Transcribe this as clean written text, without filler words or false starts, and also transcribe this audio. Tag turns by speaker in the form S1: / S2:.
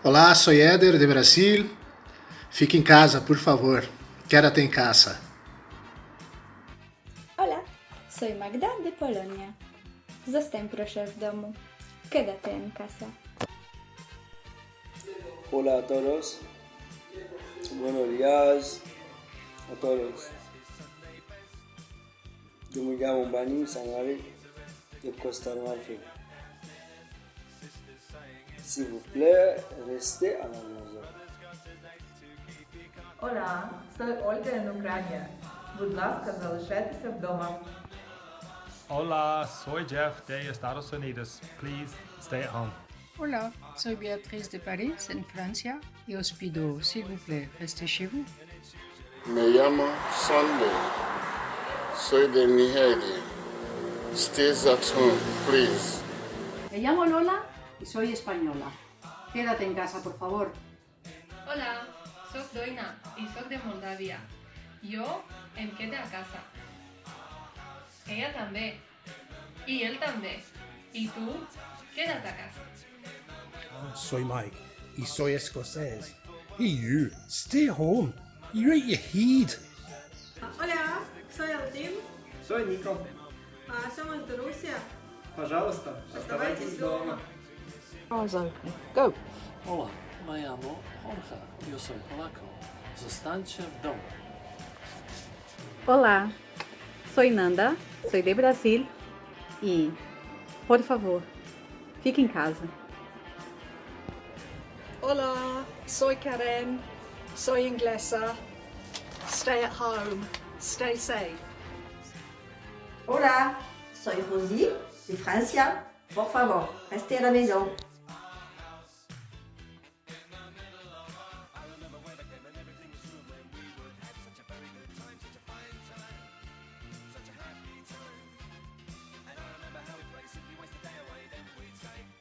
S1: Olá, sou Éder de Brasil. Fique em casa, por favor. Quédate em casa.
S2: Hola, soy Magda de Polonia. Zostań proszę w domu. Quédate en casa.
S3: Hola a todos. Buenos días a todos. Yo me llamo Bani Sangare de Costa de Marfil. S'il vous plaît, restez à la maison.
S4: Hola, soy Olga en Ucrania. Будь ласка, залишайтеся вдома.
S5: Hola, soy Jeff de Estados Unidos. Please stay at home.
S6: Hola, soy Beatriz de París, en Francia, y os pido, s'il vous plaît, restez chez vous.
S7: Me llamo Sunday. Soy de Nigeria. Stay at home, please.
S8: Me llamo Lola y soy española. Quédate en casa, por favor.
S9: Hola, soy Doina y soy de Moldavia. Yo em quedé a casa. Ella también. Y él también. ¿Y tú? Quédate a casa.
S10: Soy Mike y soy escocés. Y you, stay home. You ate your heed.
S11: Hola, soy Altim.
S12: Soy Nico.
S11: Somos de Rusia.
S12: Пожалуйста, оставайтесь дома.
S6: Go.
S13: Hola, me llamo Jorge. Yo soy polaco. Zostańcie w domu.
S14: Olá, soy Nanda, soy de Brasil y, por favor, fique en casa.
S15: Hola, soy Karen, soy inglesa. Stay at home, stay safe.
S16: Hola, soy Rosie de Francia. Por favor, restez à la maison.